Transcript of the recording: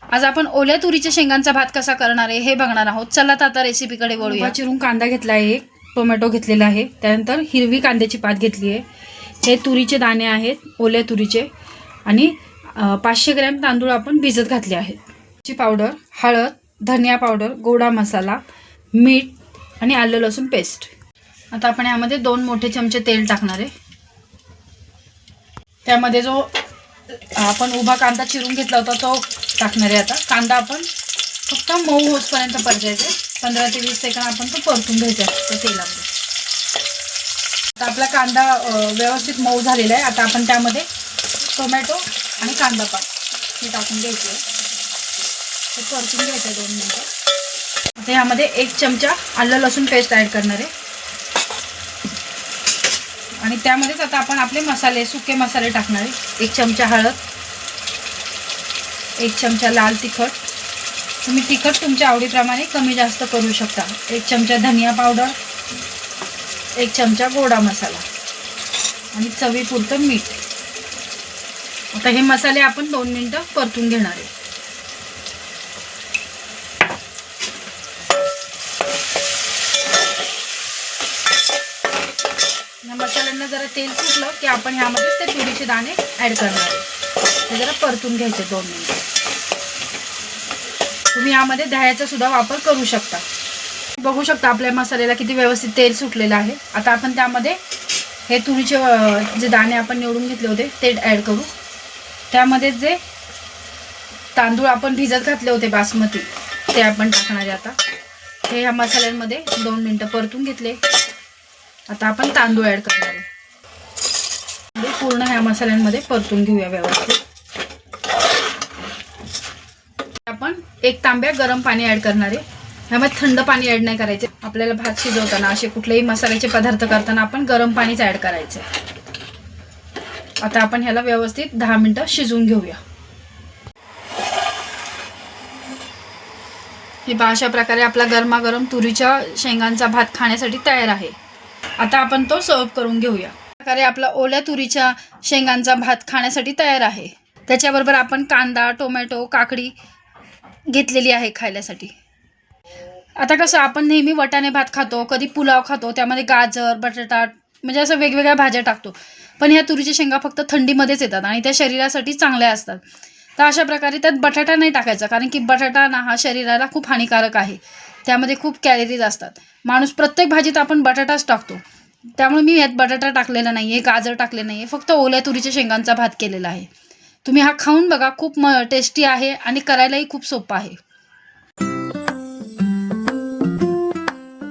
आज आपण ओल्या तुरीच्या शेंगांचा भात कसा करणार आहे हे बघणार आहोत। चला तर आता रेसिपीकडे वळूया। चिरून कांदा घेतला आहे, एक टोमॅटो घेतलेला आहे, त्यानंतर हिरवी कांद्याची पात घेतली आहे, हे तुरीचे दाणे आहेत ओल्या तुरीचे, आणि 500 ग्रॅम तांदूळ आपण भिजत घातले आहेत, ची पावडर, हळद, धनिया पावडर, गोडा मसाला, मीठ आणि आलं लसूण पेस्ट। आता आपण यामध्ये 2 मोठे चमचे तेल टाकणार आहे। त्यामध्ये जो आपण उभा कांदा चिरून घेतला होता तो टाकणार आहे। आता कांदा आपण फक्त मऊ होईपर्यंत परतायचा, 15 ते 20 सेकंद आपण तो परतून घ्यायचा त्या तेलामध्ये। आता आपला कांदा व्यवस्थित मऊ झालेला आहे। आता आपण त्यामध्ये टोमॅटो आणि कांदा पात हे टाकून घ्यायचे, ते परतून घ्यायचं 2 मिनिटं। आता यामध्ये 1 चमचा आलं लसूण पेस्ट ॲड करणार आहे, आणि त्यामध्येच आता आपण आपले मसाले, सुके मसाले टाकणार आहे। 1 चमचा हळद, 1 चमचा लाल तिखट, तुम्ही तिखट तुमच्या आवडीप्रमाणे कमी जास्त करू शकता, 1 चमचा धनिया पावडर, 1 चमचा गोडा मसाला आणि चवीपुरतं मीठ। आता हे मसाले आपण 2 मिनिटं परतून घेणार आहे। मसाल्यांना जरा तेल सुटलं की आपण ह्यामध्ये ते तुरीचे दाणे ॲड करणार आहे, ते जरा परतून घ्यायचे 2 मिनिटं। तुम्ही यामध्ये दह्याचा सुद्धा वापर करू शकता। बघू शकता आपल्या मसाल्याला किती व्यवस्थित तेल सुटलेलं आहे। आता आपण त्यामध्ये हे तुरीचे जे दाणे आपण निवडून घेतले होते ते ॲड करू। त्यामध्ये जे तांदूळ आपण भिजत घातले होते बासमती ते आपण टाकणार आहे। आता हे ह्या मसाल्यांमध्ये 2 मिनिटं परतून घेतले। आता आपण तांदूळ ॲड करणार आहे, पूर्ण ह्या मसाल्यांमध्ये परतून घेऊया व्यवस्थित। आपण 1 तांब्या गरम पाणी ॲड करणार आहे, ह्यामध्ये थंड पाणी ॲड नाही करायचे। आपल्याला भात शिजवताना, असे कुठलेही मसाल्याचे पदार्थ करताना आपण गरम पाणीच ॲड करायचे। आता आपण ह्याला व्यवस्थित 10 मिनिटं शिजवून घेऊया। हे अशा प्रकारे आपला गरमागरम तुरीच्या शेंगांचा भात खाण्यासाठी तयार आहे। आता आपण तो सर्व करून घेऊया। प्रकारे आपला ओल्या तुरीच्या शेंगांचा भात खाण्यासाठी तयार आहे। त्याच्याबरोबर आपण कांदा, टोमॅटो, काकडी घेतलेली आहे खाण्यासाठी। आता कसं आपण नेहमी वाटाणे भात खातो, कधी पुलाव खातो, त्यामध्ये गाजर, बटाटा म्हणजे असं वेगवेगळ्या भाज्या टाकतो, पण ह्या तुरीच्या शेंगा फक्त थंडीमध्येच येतात आणि त्या शरीरासाठी चांगल्या असतात। तर अशा प्रकारे त्यात बटाटा नाही टाकायचा, कारण की बटाटा ना हा शरीराला खूप हानिकारक आहे, त्यामध्ये खूप कॅलरीज असतात। माणूस प्रत्येक भाजीत आपण बटाटाच टाकतो, त्यामुळे मी यात बटाटा टाकलेला नाही आहे, गाजर टाकले नाही आहे, फक्त ओल्या तुरीच्या शेंगांचा भात केलेला आहे। तुम्ही हा खाऊन बघा, खूप टेस्टी आहे आणि करायलाही खूप सोपं आहे।